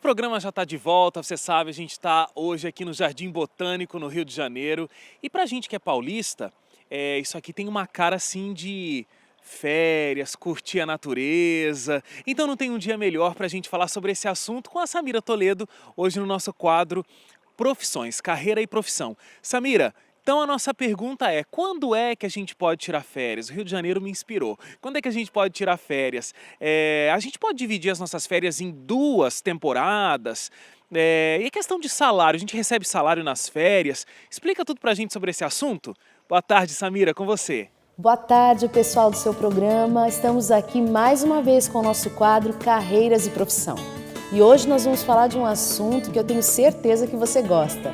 seu programa já está de volta, você sabe, a gente está hoje aqui no Jardim Botânico, no Rio de Janeiro. E pra gente que é paulista, isso aqui tem uma cara assim de férias, curtir a natureza. Então não tem um dia melhor para a gente falar sobre esse assunto com a Samira Toledo, hoje no nosso quadro Profissões, Carreira e Profissão. Samira, então a nossa pergunta é, quando é que a gente pode tirar férias? O Rio de Janeiro me inspirou. Quando é que a gente pode tirar férias? A gente pode dividir as nossas férias em 2 temporadas? E a questão de salário, a gente recebe salário nas férias? Explica tudo pra gente sobre esse assunto. Boa tarde, Samira, com você. Boa tarde, pessoal do seu programa. Estamos aqui mais uma vez com o nosso quadro Carreiras e Profissão. E hoje nós vamos falar de um assunto que eu tenho certeza que você gosta: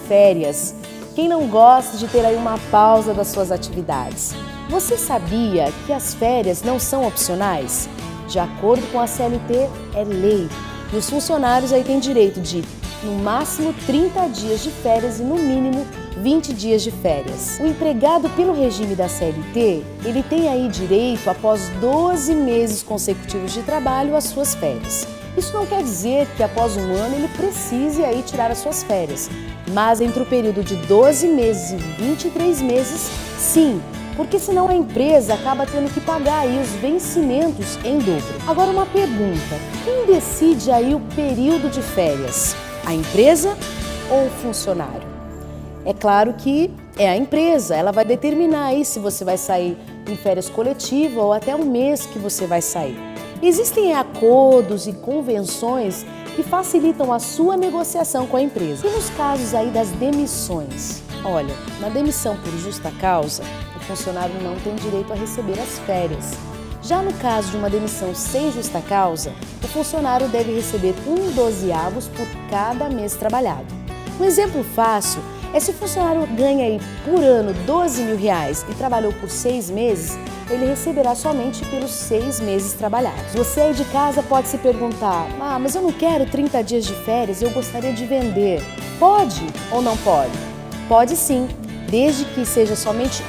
férias. Quem não gosta de ter aí uma pausa das suas atividades? Você sabia que as férias não são opcionais? De acordo com a CLT, é lei. E os funcionários aí têm direito de, no máximo, 30 dias de férias e, no mínimo, 20 dias de férias. O empregado pelo regime da CLT, ele tem aí direito, após 12 meses consecutivos de trabalho, às suas férias. Isso não quer dizer que após um ano ele precise aí tirar as suas férias, mas entre o período de 12 meses e 23 meses, sim, porque senão a empresa acaba tendo que pagar aí os vencimentos em dobro. Agora uma pergunta, quem decide aí o período de férias? A empresa ou o funcionário? É claro que é a empresa, ela vai determinar aí se você vai sair em férias coletiva ou até o mês que você vai sair. Existem acordos e convenções que facilitam a sua negociação com a empresa. E nos casos aí das demissões? Olha, na demissão por justa causa, o funcionário não tem direito a receber as férias. Já no caso de uma demissão sem justa causa, o funcionário deve receber 1/12 por cada mês trabalhado. Um exemplo fácil é se o funcionário ganha aí por ano R$12.000 e trabalhou por 6 meses, ele receberá somente pelos 6 meses trabalhados. Você aí de casa pode se perguntar, mas eu não quero 30 dias de férias, eu gostaria de vender. Pode ou não pode? Pode sim, desde que seja somente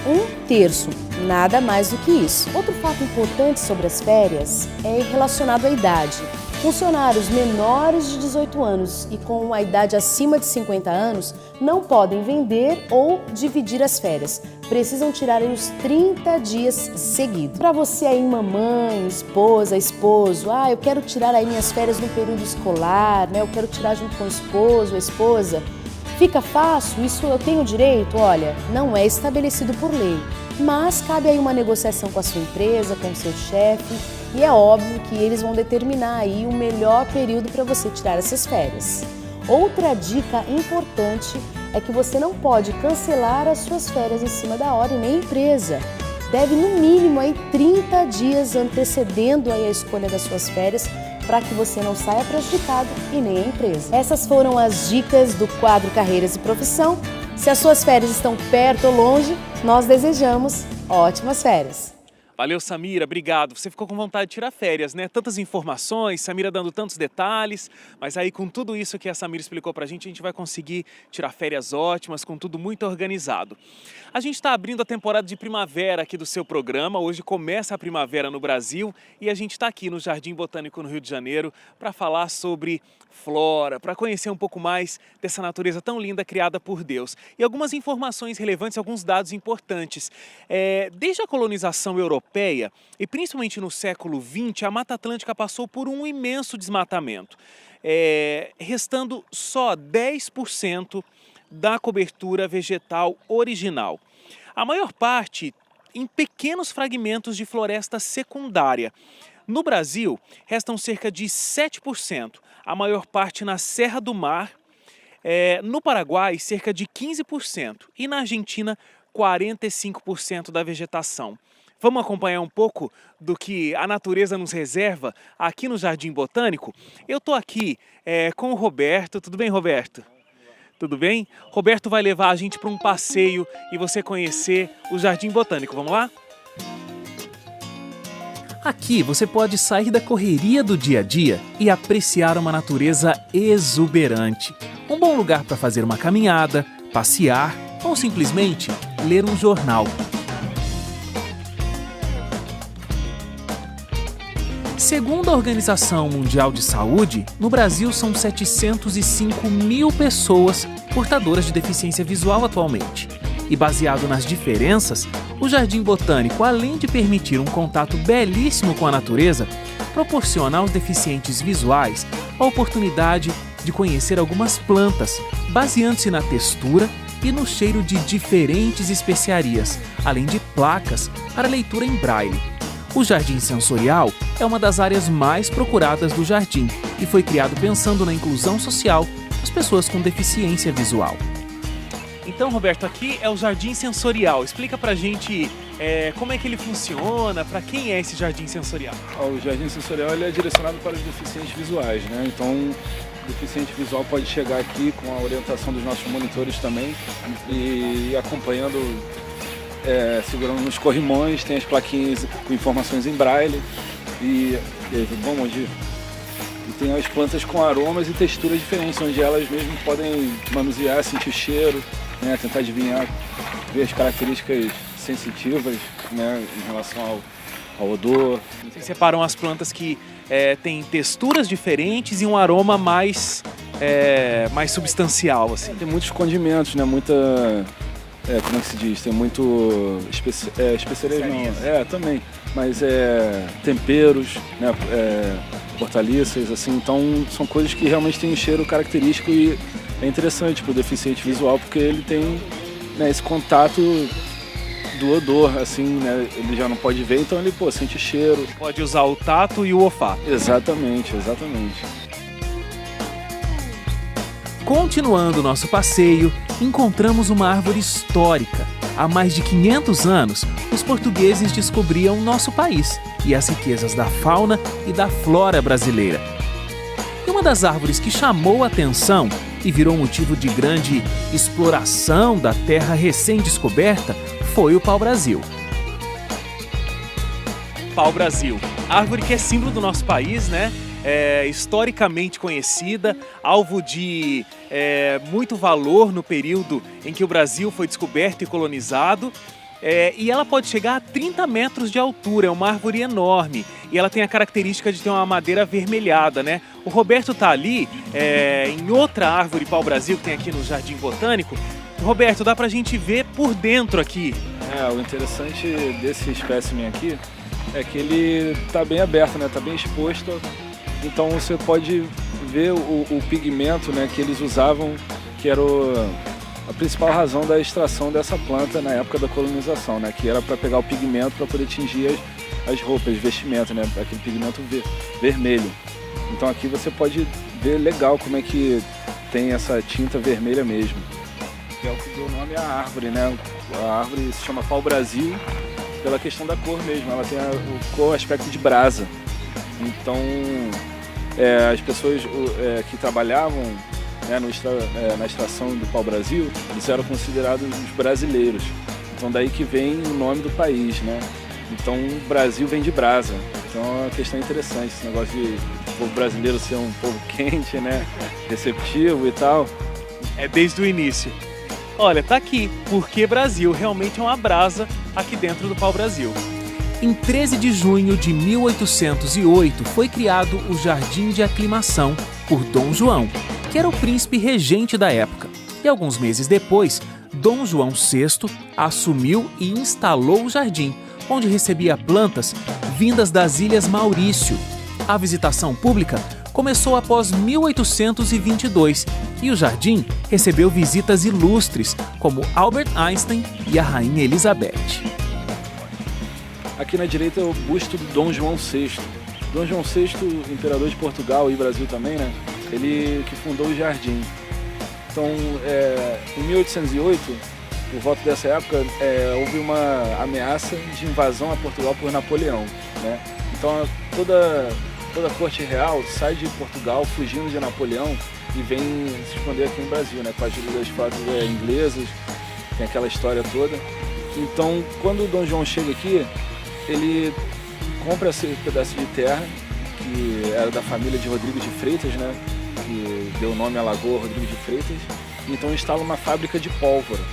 1/3, nada mais do que isso. Outro fato importante sobre as férias é relacionado à idade. Funcionários menores de 18 anos e com a idade acima de 50 anos não podem vender ou dividir as férias. Precisam tirar aí os 30 dias seguidos. Para você aí, mamãe, esposa, esposo, eu quero tirar aí minhas férias no período escolar, eu quero tirar junto com o esposo, a esposa. Fica fácil? Isso eu tenho direito? Olha, não é estabelecido por lei, mas cabe aí uma negociação com a sua empresa, com o seu chefe, e é óbvio que eles vão determinar aí o melhor período para você tirar essas férias. Outra dica importante é que você não pode cancelar as suas férias em cima da hora e nem a empresa. Deve no mínimo aí 30 dias antecedendo aí a escolha das suas férias para que você não saia prejudicado e nem a empresa. Essas foram as dicas do quadro Carreiras e Profissão. Se as suas férias estão perto ou longe, nós desejamos ótimas férias. Valeu, Samira, obrigado. Você ficou com vontade de tirar férias, né? Tantas informações, Samira dando tantos detalhes, mas aí com tudo isso que a Samira explicou pra gente, a gente vai conseguir tirar férias ótimas, com tudo muito organizado. A gente está abrindo a temporada de primavera aqui do seu programa, hoje começa a primavera no Brasil e a gente está aqui no Jardim Botânico no Rio de Janeiro para falar sobre flora, para conhecer um pouco mais dessa natureza tão linda criada por Deus. E algumas informações relevantes, alguns dados importantes. Desde a colonização europeia, e principalmente no século XX, a Mata Atlântica passou por um imenso desmatamento, restando só 10% da cobertura vegetal original. A maior parte em pequenos fragmentos de floresta secundária. No Brasil, restam cerca de 7%, a maior parte na Serra do Mar, no Paraguai, cerca de 15% e na Argentina, 45% da vegetação. Vamos acompanhar um pouco do que a natureza nos reserva aqui no Jardim Botânico? Eu estou aqui com o Roberto. Tudo bem, Roberto? Tudo bem? Roberto vai levar a gente para um passeio e você conhecer o Jardim Botânico. Vamos lá? Aqui você pode sair da correria do dia a dia e apreciar uma natureza exuberante. Um bom lugar para fazer uma caminhada, passear ou simplesmente ler um jornal. Segundo a Organização Mundial de Saúde, no Brasil são 705 mil pessoas portadoras de deficiência visual atualmente. E baseado nas diferenças, o Jardim Botânico, além de permitir um contato belíssimo com a natureza, proporciona aos deficientes visuais a oportunidade de conhecer algumas plantas, baseando-se na textura e no cheiro de diferentes especiarias, além de placas para leitura em braille. O Jardim Sensorial é uma das áreas mais procuradas do jardim e foi criado pensando na inclusão social das pessoas com deficiência visual. Então, Roberto, aqui é o Jardim Sensorial. Explica pra gente como é que ele funciona, para quem é esse Jardim Sensorial? O Jardim Sensorial ele é direcionado para os deficientes visuais, né? Então, o deficiente visual pode chegar aqui com a orientação dos nossos monitores também e acompanhando, segurando nos corrimões, tem as plaquinhas com informações em braille e tem as plantas com aromas e texturas diferentes, onde elas mesmo podem manusear, sentir o cheiro, né, tentar adivinhar, ver as características sensitivas, né, em relação ao odor. Vocês separam as plantas que têm texturas diferentes e um aroma mais substancial, assim. Tem muitos condimentos, né, muita... como é que se diz? Tem muito... especiarias não. Também. Mas temperos, né, hortaliças, assim. Então são coisas que realmente têm um cheiro característico e é interessante para o deficiente visual porque ele tem, né, esse contato do odor, assim, né? Ele já não pode ver, então ele, sente cheiro. Pode usar o tato e o olfato. Exatamente, exatamente. Continuando nosso passeio, encontramos uma árvore histórica. Há mais de 500 anos, os portugueses descobriam nosso país e as riquezas da fauna e da flora brasileira. E uma das árvores que chamou a atenção e virou motivo de grande exploração da terra recém-descoberta foi o pau-brasil. Pau-brasil, árvore que é símbolo do nosso país, né? Historicamente conhecida, alvo de muito valor no período em que o Brasil foi descoberto e colonizado. E ela pode chegar a 30 metros de altura, é uma árvore enorme e ela tem a característica de ter uma madeira avermelhada, né? O Roberto está ali em outra árvore pau-brasil que tem aqui no Jardim Botânico. Roberto, dá pra gente ver por dentro aqui. O interessante desse espécimen aqui é que ele está bem aberto, né? Está bem exposto. Então você pode ver o pigmento, né, que eles usavam, que era a principal razão da extração dessa planta na época da colonização, né, que era para pegar o pigmento para poder tingir as roupas, vestimenta, né, aquele pigmento vermelho. Então aqui você pode ver legal como é que tem essa tinta vermelha mesmo. Que é o que deu o nome à árvore, né? A árvore se chama pau-brasil pela questão da cor mesmo, ela tem o aspecto de brasa. Então, as pessoas que trabalhavam, né, na extração do pau-brasil, eles eram considerados os brasileiros. Então daí que vem o nome do país, né? Então Brasil vem de brasa. Então é uma questão interessante esse negócio de o povo brasileiro ser um povo quente, né? Receptivo e tal. É desde o início. Olha, tá aqui, porque Brasil realmente é uma brasa aqui dentro do pau-brasil. Em 13 de junho de 1808 foi criado o Jardim de Aclimação por Dom João, que era o príncipe regente da época. E alguns meses depois, Dom João VI assumiu e instalou o jardim, onde recebia plantas vindas das Ilhas Maurício. A visitação pública começou após 1822 e o jardim recebeu visitas ilustres como Albert Einstein e a Rainha Elizabeth. Aqui na direita é o busto do Dom João VI. Dom João VI, imperador de Portugal e Brasil também, né? Ele que fundou o jardim. Então, em 1808, por volta dessa época, houve uma ameaça de invasão a Portugal por Napoleão, né? Então, toda a corte real sai de Portugal fugindo de Napoleão e vem se esconder aqui no Brasil, né? Com a ajuda das fragatas inglesas, tem aquela história toda. Então, quando o Dom João chega aqui, ele compra esse pedaço de terra, que era da família de Rodrigues de Freitas, né? Que deu o nome à Lagoa Rodrigues de Freitas. Então instala uma fábrica de pólvora.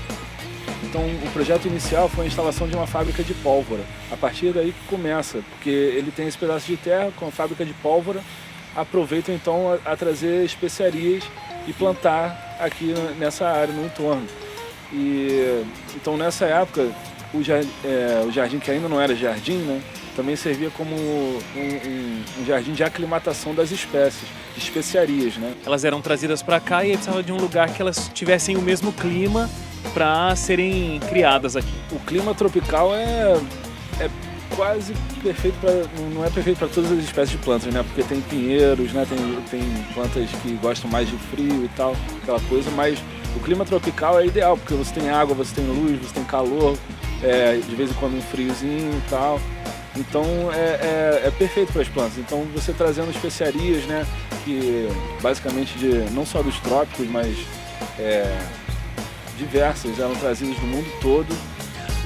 Então o projeto inicial foi a instalação de uma fábrica de pólvora. A partir daí que começa, porque ele tem esse pedaço de terra com a fábrica de pólvora, aproveitam então a trazer especiarias e plantar aqui nessa área, no entorno. E então nessa época o jardim, que ainda não era jardim, né, também servia como um jardim de aclimatação das espécies, de especiarias, né? Elas eram trazidas para cá e aí precisava de um lugar que elas tivessem o mesmo clima para serem criadas aqui. O clima tropical é quase perfeito não é perfeito para todas as espécies de plantas, né? Porque tem pinheiros, né? Tem plantas que gostam mais de frio e tal, aquela coisa, mas o clima tropical é ideal, porque você tem água, você tem luz, você tem calor, de vez em quando um friozinho e tal. Então é perfeito para as plantas. Então você trazendo especiarias, né, que basicamente não só dos trópicos, mas diversas, eram trazidas do mundo todo.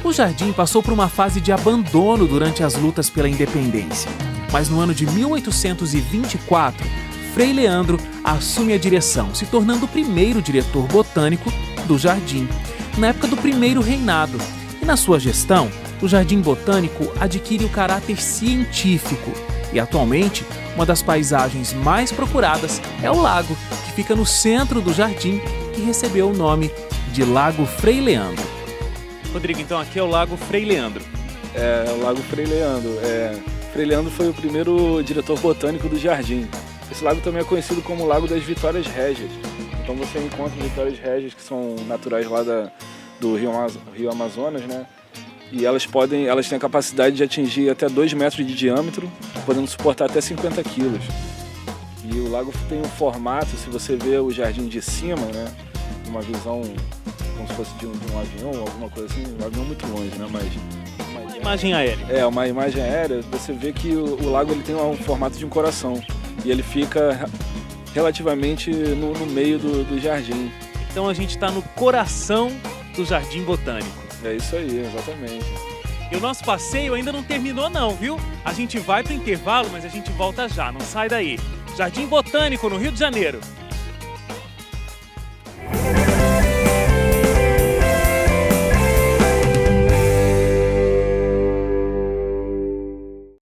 O jardim passou por uma fase de abandono durante as lutas pela independência. Mas no ano de 1824, Frei Leandro assume a direção, se tornando o primeiro diretor botânico do jardim, na época do primeiro reinado. E na sua gestão, o Jardim Botânico adquire o caráter científico e, atualmente, uma das paisagens mais procuradas é o lago, que fica no centro do jardim, que recebeu o nome de Lago Frei Leandro. Rodrigo, então aqui é o Lago Frei Leandro. É o Lago Frei Leandro. Frei Leandro foi o primeiro diretor botânico do jardim. Esse lago também é conhecido como Lago das Vitórias Régias. Então você encontra Vitórias Régias, que são naturais lá do Rio Amazonas, né? E elas têm a capacidade de atingir até 2 metros de diâmetro, podendo suportar até 50 quilos. E o lago tem um formato, se você vê o jardim de cima, né, uma visão como se fosse de um avião, alguma coisa assim, um avião muito longe, né, mas Uma imagem aérea. uma imagem aérea, você vê que o lago ele tem um formato de um coração e ele fica relativamente no meio do jardim. Então a gente está no coração do Jardim Botânico. É isso aí, exatamente. E o nosso passeio ainda não terminou não, viu? A gente vai para o intervalo, mas a gente volta já, não sai daí. Jardim Botânico, no Rio de Janeiro.